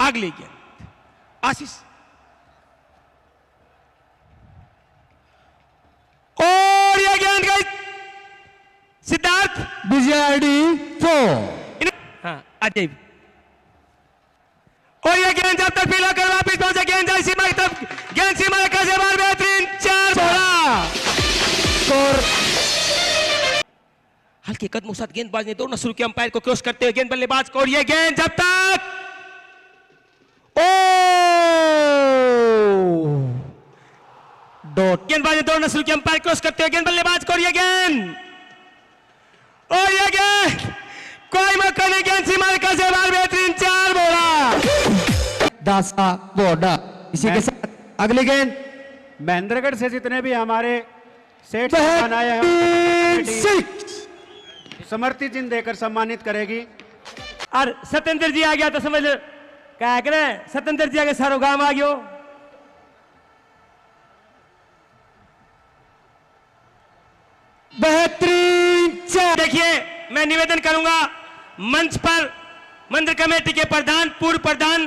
अगली गेंद आशीष और यह गेंद गई सिद्धार्थ बीजेआरडी 4। हाँ अजय और यह गेंद जब तक पीला कर वापिस पहुंचे गेंद जाए सीमा की तरफ गेंद सीमा का से बार बेहतरीन 4 बोला स्कोर हल्के कदमों के साथ गेंदबाज ने दौड़ना शुरू किया अंपायर को क्रॉस करते हुए गेंद बल्लेबाज को और यह गेंद जब तक डॉट गेंदबाज ने दौड़ना शुरू किया अंपायर क्रॉस करते हुए गेंद बल्लेबाज को और यह गेंद कोई मौका नहीं गेंद सीमा का से बार बेहतरीन 4 बोला दासा बोडा। इसी के साथ अगली गेंद महेंद्रगढ़ से जितने भी हमारे सेट बनाए हैं समर्थित चिन्ह देकर सम्मानित करेगी। और सत्येंद्र जी आ गया तो समझ लो क्या करे सत्येंद्र जी आगे सारो गांव आ गयो। बेहतरीन 4। देखिए मैं निवेदन करूंगा मंच पर मंदिर कमेटी के प्रधान पूर्व प्रधान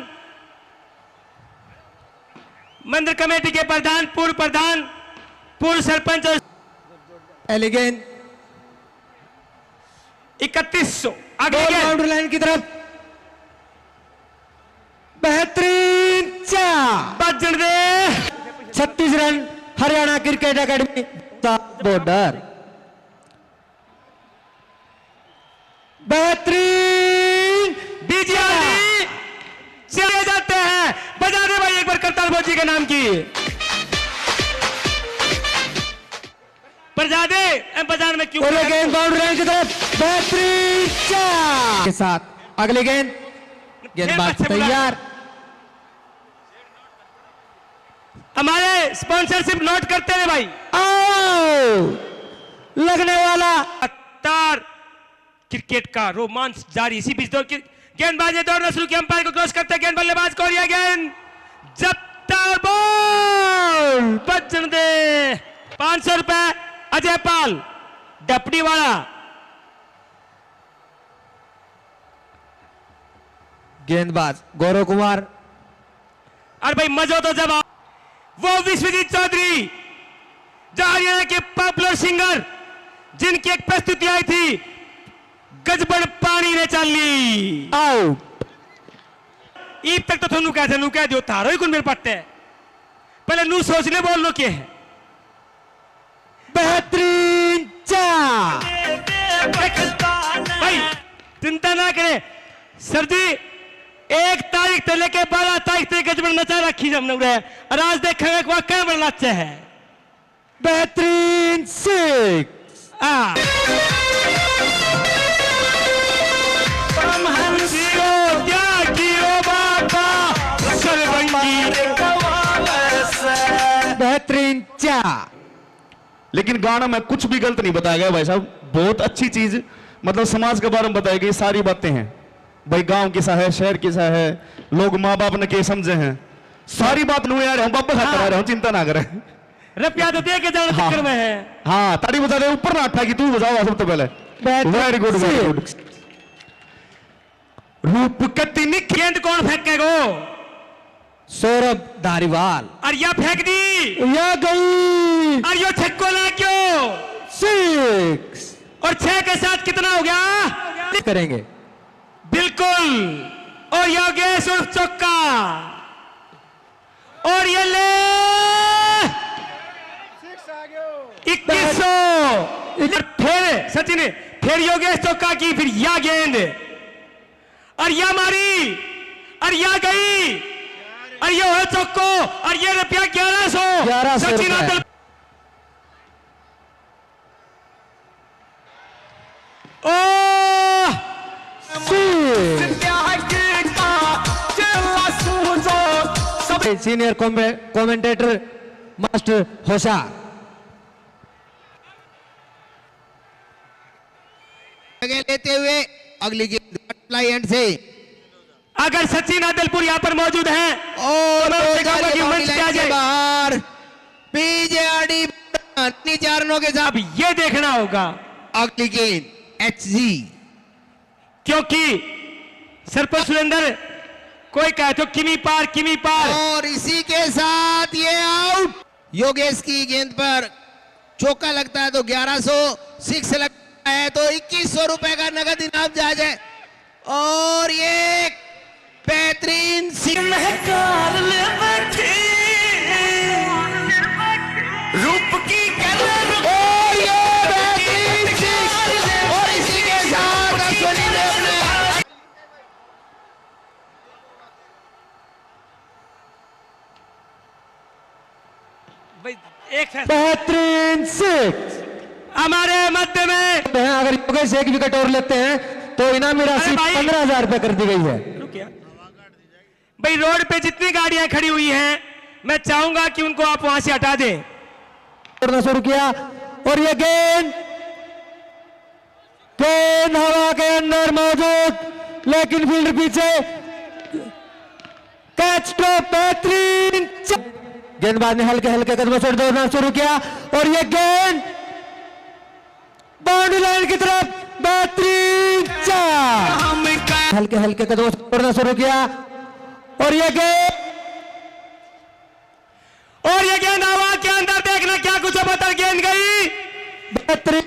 मंदिर कमेटी के प्रधान पूर्व सरपंच और पहली गेंद 3100 आगे बाउंड्री लाइन की तरफ बेहतरीन 4 बजन दे 36 run Haryana cricket academy border. बेहतरीन बीजेआरडी चले जाते हैं बजा दे भाई एक बार करताल भोजी के नाम की बजा दे बाजार में क्यों गेंद बाउंड्री लाइन की तरफ बेहतरीन 4 के साथ अगली गेंद गेंदबाज तैयार। हमारे स्पॉन्सरशिप नोट करते हैं भाई आओ लगने वाला तार क्रिकेट का रोमांच जारी इसी बीच दौड़ गेंदबाज ने दौड़ना शुरू किया अंपायर को क्रॉस करते गेंद बल्लेबाज को और यह गेंद जब तक बॉल बचन दे 500 रुपए अजय पाल डपड़ी वाला। गेंदबाज गौरव कुमार और भाई मजो तो जब वो विश्वजीत चौधरी जो हरियाणा के पॉपुलर सिंगर जिनकी एक प्रस्तुति आई थी गजबन पानी ने चल ली आउट। ईद तक तो थोनू कह दो तारो ही कुन मेरे पट्टे पहले नू सोचने बोल लो के है बेहतरीन 4 भाई चिंता ना करें सर जी 1 तारीख से लेके 12 तारीख तक गजबन नचा रखी हमने और आज देखेंगे वह क्या बड़ा अच्छा है। बेहतरीन 6 बेहतरीन 4। लेकिन गाना में कुछ भी गलत नहीं बताया गया भाई साहब बहुत अच्छी चीज मतलब समाज के बारे में बताई गई सारी बातें हैं भाई गांव कैसा है शहर कैसा है लोग माँ बाप ने क्या समझे हैं सारी बात नहीं आ रहे हूँ बाबा खाता रह रहा हूँ चिंता ना करें रुपया तो दे के जाने चक्कर में है। हाँ ताड़ी बजा दे ऊपर ना अट्ठा की तू बजाओ सबसे पहले वेरी गुड वेरी गुड। रूप कतिनी गेंद कौन फेंकेगो सौरभ धारीवाल और यह फेंक दी यह गई और यो छक्को ला क्यों 6 और 6 के साथ कितना हो गया करेंगे बिल्कुल और योगेश उर्फ चौका और ये ले 2100 फिर सचिन फिर योगेश चौका की फिर या गेंद और या मारी और या गई और ये हो चौको और ये रुपया 1100 सचिन आदल सीनियर कमेंटेटर मास्टर होशियार लेते हुए अगली गेंद एंड से अगर सचिन आदलपुर यहां पर मौजूद है और बाहर पीजेआरडी चारणों के साथ अब ये देखना होगा अगली गेंद एचजी क्योंकि सरपंच सुरेंद्र कोई कहे तो किमी पार। और इसी के साथ ये आउट। योगेश की गेंद पर चौका लगता है तो 1100, 6 लगता है तो 2100 रुपए का नगद इनाम जायज है। और ये बेहतरीन रूप की और ये बेहतरीन सिक्स। और इसी के साथ अश्विनी ने अपने भाई एक फैसला बेहतरीन सिक्स हमारे मध्य में। अगर योगेश एक विकेट और लेते हैं तो इनामी राशि अरे भाई। 15,000 रुपए कर दी गई है। रुकिए भाई, रोड पे जितनी गाड़ियां खड़ी हुई हैं मैं चाहूंगा कि उनको आप वहां से हटा दें। करना शुरू किया और ये गेंद हवा के अंदर मौजूद, लेकिन फील्डर पीछे। कैच ड्रॉप बेहतरीन। गेंदबाज ने हल्के हल्के कदमों से दौड़ना शुरू किया और ये गेंद बाउंड्री लाइन की तरफ बेहतरीन चार। हल्के हल्के कदमों से दौड़ना शुरू किया और ये गेंद हवा के अंदर, देखना क्या कुछ बदल गेंद गई। बेहतरीन।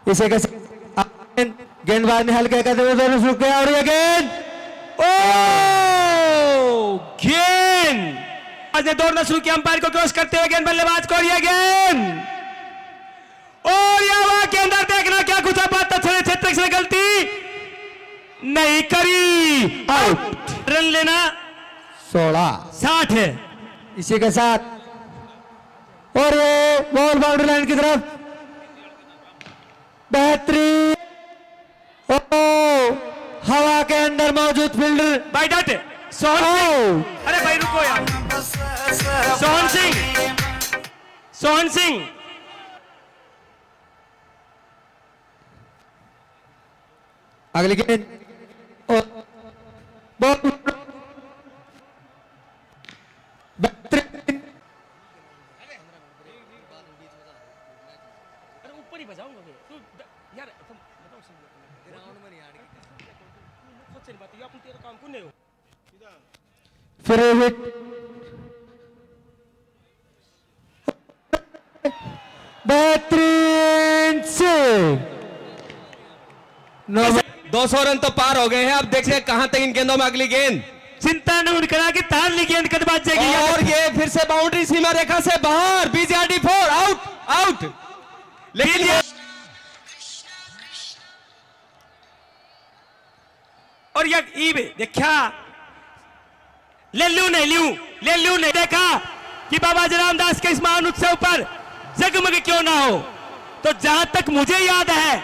इसे कैसे गेंदबाज ने हल्के कदमों से दौड़ना शुरू किया और ये गेंद आज ने दौड़ना शुरू किया, अंपायर को क्रॉस करते हुए गेंद बल्लेबाज को, और ये गेंद और ये हवा के अंदर, देखना क्या कुछ बात क्षेत्र से गलती नहीं करी। आउट। रन लेना 16 है। इसी के साथ और ये बॉल बाउंड्री लाइन की तरफ बेहतरीन। हवा के अंदर मौजूद फील्डर भाई डट सोहन सिंह। अरे भाई रुको यार, सोहन सिंह अगली गेंद और बॉल बेहतरीन। अरे ऊपर ही बजाऊंगा मैं तू यार, तुम बताओ ग्राउंड में नहीं आने की सोच नहीं बात, ये अपन तेरा काम कौन नहीं हो। फिर हिट बेहतरीन से 200 रन तो पार हो गए हैं। अब देखिए कहां तक इन गेंदों में अगली गेंद। चिंता नहीं करा कि तार ली गेंद कद बाजेगी और ये फिर से बाउंड्री सीमा रेखा से बाहर। बीजीआरडी 4 आउट। लेकिन ये और ये देखा ले लू नहीं देखा कि बाबा रामदास के इस महान उत्सव पर जगमग क्यों ना हो। तो जहां तक मुझे याद है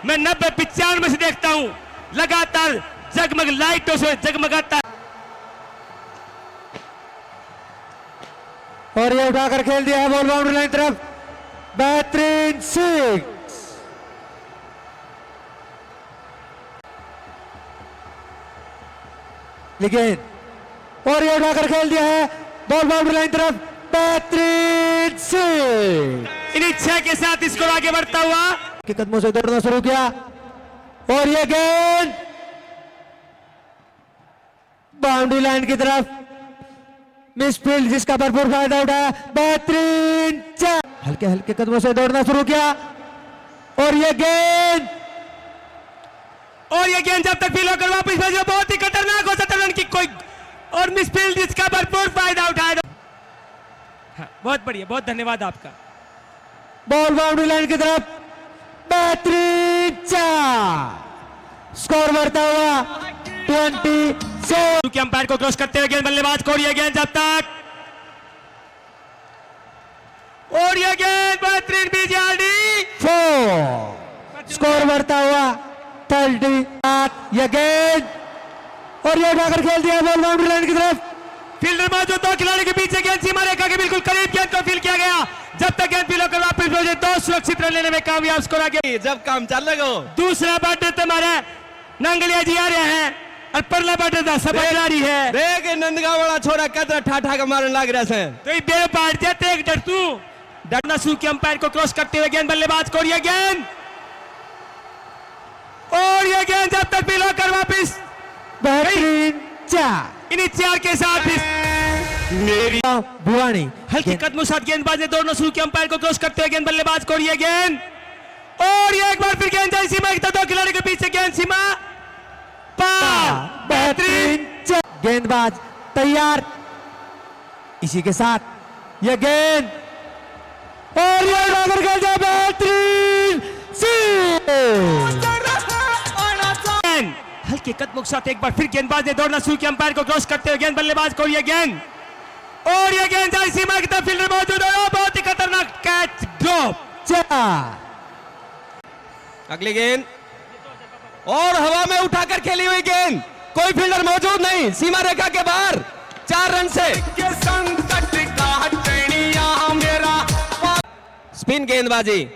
मैं 90-95 से देखता हूं लगातार जगमग लाइटों से जगमगाता। और ये उठाकर खेल दिया है बॉल बाउंड्री लाइन तरफ। बेहतरीन सिक्स। लेकिन और ये उठाकर खेल दिया है बॉल बाउंड्री लाइन तरफ। बेहतरीन सिक्स। इन इच्छा के साथ इसको आगे बढ़ता हुआ के कदमों से दौड़ना शुरू किया और ये गेंद बाउंड्री लाइन की तरफ मिस फील्ड, जिसका भरपूर फायदा उठाया। बेहतरीन चार। हल्के हल्के कदमों से दौड़ना शुरू किया और ये गेंद जब तक फील होकर वापस भेजा, बहुत ही खतरनाक हो सकता रन की कोई और मिस फील्ड, जिसका भरपूर फायदा उठाया। हाँ, बहुत बढ़िया, बहुत धन्यवाद आपका। बॉल बाउंड्री लाइन की तरफ बेहतरीन चार। स्कोर बढ़ता हुआ 27। अंपायर को क्रॉस करते हुए गेंद बल्लेबाज को, ये गेंद जब तक और ये गेंद बेहतरीन बीजीआरडी 4। स्कोर बढ़ता हुआ 37। ये गेंद और ये उठाकर खेल दिया बॉल बाउंड्री लाइन की तरफ। फील्डर मौजूद, दो खिलाड़ी के पीछे गेंद सीमा रेखा के बिल्कुल करीब गेंद को फील किया गया। जब तक गेंद फील होकर वापस पहुंचे, 2 सुरक्षित रन लेने में कामयाब। स्कोर आगे जब काम चल रहा हो। दूसरा बैटर तुम्हारे नंगलिया जी आ रहे हैं और पहला बैटर था सब खिलाड़ी है। देख नंदगांव वाला छोरा कदर ठाठा का मारने लग रहा है। तो ये बेर पाट जाते एक डर तू डरना शुरू किया। अंपायर को क्रॉस करते हुए गेंद बल्लेबाज को, ये गेंद और ये गेंद जब तक भी लॉकर वापिस बेहतरीन 4। इन्हीं 4 के साथ मेरी भिवानी हल्के कदमों के साथ गेंदबाज ने दौड़ना शुरू किया, अंपायर को क्रॉस करते हुए गेंद बल्लेबाज को, और ये गेंद, और ये एक बार फिर गेंद जाए सीमा की, 2 खिलाड़ी के पीछे गेंद सीमा पार। बेहतरीन 4। गेंदबाज तैयार। इसी के साथ यह गेंद, और ये उड़ाकर गेंद जाए, बेहतरीन 6। हल्के कदमों के साथ एक बार फिर गेंदबाज ने दौड़ना शुरू किया, अंपायर को क्रॉस करते हुए गेंद बल्लेबाज को, ये गेंद, और ये गेंद जाए सीमा की तरफ, फील्डर मौजूद है, बहुत ही खतरनाक कैच, ड्रॉप। 4। अगली गेंद, और हवा में उठाकर खेली हुई गेंद, कोई फील्डर मौजूद नहीं, सीमा रेखा के बाहर, 4 रन से। स्पिन गेंदबाजी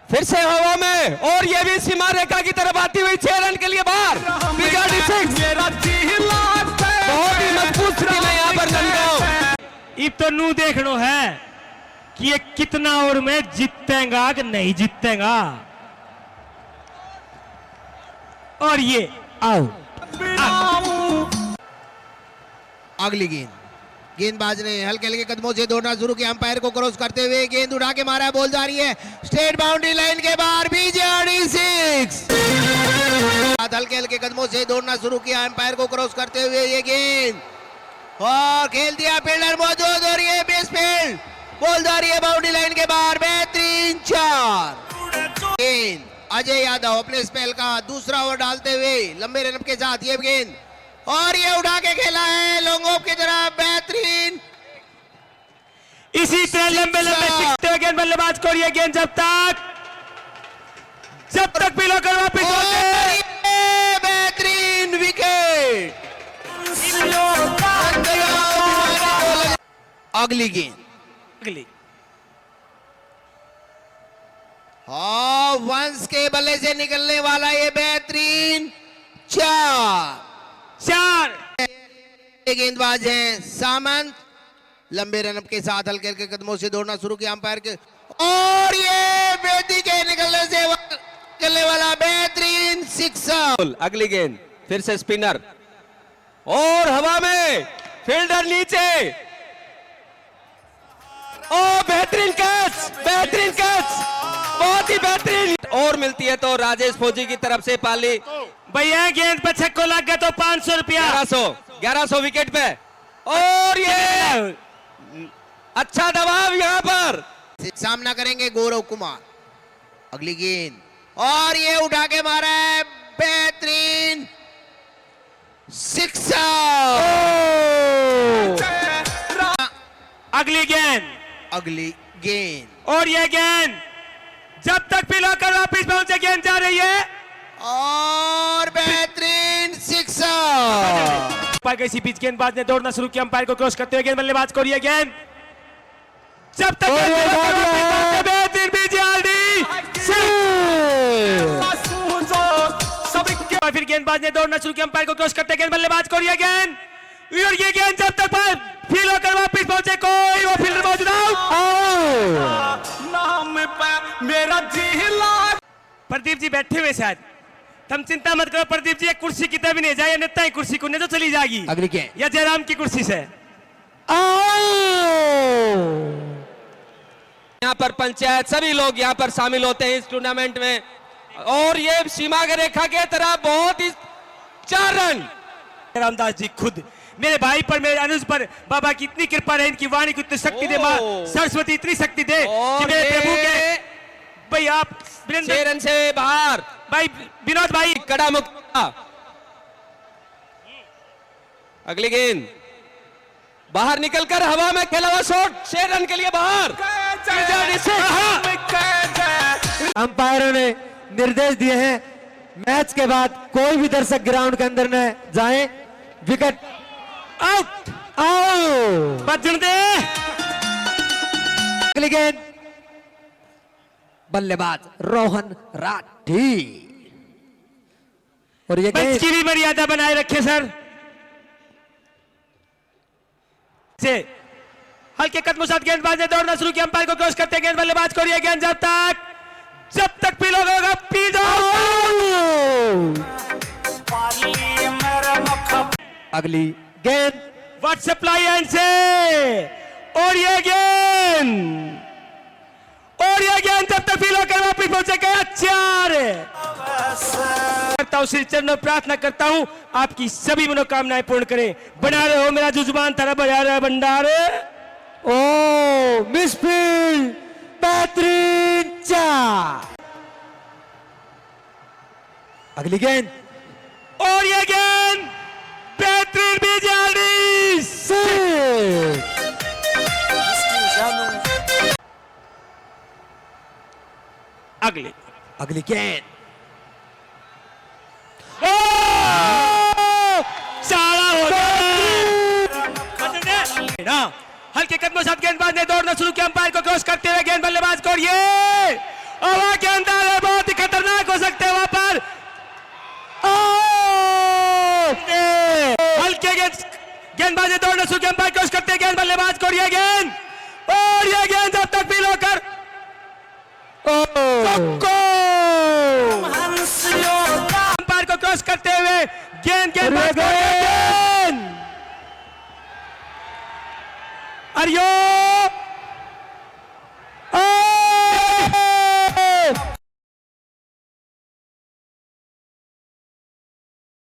फिर से हवा में, और ये भी सीमा रेखा की तरफ आती हुई, 6 रन के लिए बाहर। BJD 6 बहुत ही मजबूत स्थिति में यहाँ पर लंगाओ। इब तो नू देखनो है कि ये कितना ओवर में जीतेगा कि नहीं जीतेगा, और ये आउट। अगली गेंद, गेंदबाज ने हल्के हल्के कदमों से दौड़ना शुरू किया, अंपायर को क्रॉस करते हुए गेंद उड़ा के मारा, बॉल जा रही है स्ट्रेट बाउंड्री लाइन के बाहर, BJD 6। हल्के हल्के कदमों से दौड़ना शुरू किया, अंपायर को क्रॉस करते हुए ये गेंद, और खेल दिया, फील्डर मौजूद, और ये बेस फील्ड, बॉल जा रही है बाउंड्री लाइन के बाहर, बेहतरीन 4। गेंद अजय यादव अपने स्पेल का दूसरा ओवर डालते हुए लंबे रन के साथ ये गेंद, और ये उठा के खेला है लॉन्ग ऑफ की तरफ, बेहतरीन। इसी तरह लंबे लंबे सीखते हुए गेंद बल्लेबाज को, और ये गेंद जब तक भी लॉकर वापिस होते, बेहतरीन विकेट। अगली गेंद, अगली हाँ, वंश के बल्ले से निकलने वाला ये बेहतरीन 4। गेंदबाज हैं सामंत, लंबे रन के साथ हल्के हल्के कदमों से दौड़ना शुरू किया, अंपायर के, और ये बेदी के निकलने वाला बेहतरीन 6। अगली गेंद फिर से स्पिनर, और हवा में फील्डर नीचे, ओ बेहतरीन कैच, बेहतरीन कैच, बहुत ही बेहतरीन, और मिलती है तो राजेश फौजी की तरफ से पाली। भैया गेंद पे छक्को लग गया तो 500 रुपया, 1100 विकेट पे, और ये अच्छा दबाव यहाँ पर, सामना करेंगे गौरव कुमार। अगली गेंद, और ये उठा के मारा है, बेहतरीन 6। अगली गेंद, और ये गेंद जब तक भी लॉकर वापिस पहुंचे, गेंद जा रही है, और बेहतरीन 6। अंपायर इसी बीच गेंदबाज ने दौड़ना शुरू किया, अंपायर को क्रॉस करते हुए गेंद बल्लेबाज को, और ये गेंद जब तक बेहतरीन BJD 6। फिर गेंदबाज ने दौड़ना शुरू किया, अंपायर को क्रॉस करते गेंद बल्लेबाज को, और ये गेंद, जब तक फील होकर वापिस पहुंचे, कोई वो फील्डर मौजूद, प्रदीप जी बैठे हुए शायद, तुम चिंता मत करो प्रदीप जी, एक कुर्सी की तरफ भी नहीं जाए, नेता ही कुर्सी को नहीं तो चली जाएगी, अगली गेंद, या जयराम की कुर्सी से। यहाँ पर पंचायत सभी लोग यहाँ पर शामिल होते हैं इस टूर्नामेंट में, और ये सीमा की रेखा के तरह बहुत ही 4 रन। रामदास जी खुद मेरे भाई पर, मेरे अनुज पर बाबा की इतनी कृपा रहे, इनकी वाणी को इतनी शक्ति दे, मां सरस्वती इतनी शक्ति दे कि मेरे प्रभु के, भाई आप 6 रन से बाहर, भाई विनोद भाई कड़ा मुक्का। अगली गेंद बाहर निकलकर हवा में खेला हुआ शॉट, 6 रन के लिए बाहर। अंपायरों ने निर्देश दिए हैं, मैच के बाद कोई भी दर्शक ग्राउंड के अंदर न जाएं, विकेट आउट, आउट, बचन दे। अगली गेंद, बल्लेबाज रोहन राठी, और ये मंच गेंद की भी मर्यादा बनाए रखे सर, से हल्के कदमों साथ गेंदबाज ने दौड़ना शुरू किया, अंपायर को क्रॉस करते गेंद बल्लेबाज को, ये गेंद जब तक पील होगा, अगली गेंद व्हाट सप्लाई एंड से, और ये गेंद जब तक फील होकर वापिस पहुंचे गया 4 करता हूं, श्री चरणों में प्रार्थना करता हूं आपकी सभी मनोकामनाएं पूर्ण करें। बना रहे हो मेरा जुजुबान तरह बजा रहे भंडारे। ओ मिसफील्ड, बेहतरीन 4। अगली गेंद और ये गेंद बेहतरीन बीजाड़ी 6। अगली गेंद सारा हो गया। हल्के कदमों साथ गेंदबाज ने दौड़ना शुरू किया, अंपायर को क्रॉस करते हुए गेंद बल्लेबाज को, और ये हवा के अंदर है, बहुत ही खतरनाक हो सकते हैं वहां पर। हल्के गेंदबाज ने दौड़ना शुरू किया, अंपायर क्रॉस करते हुए गेंद बल्लेबाज को, और ये गेंद जब तक फील होकर अंपायर को क्रॉस करते हुए गेंदबाज को, अरियो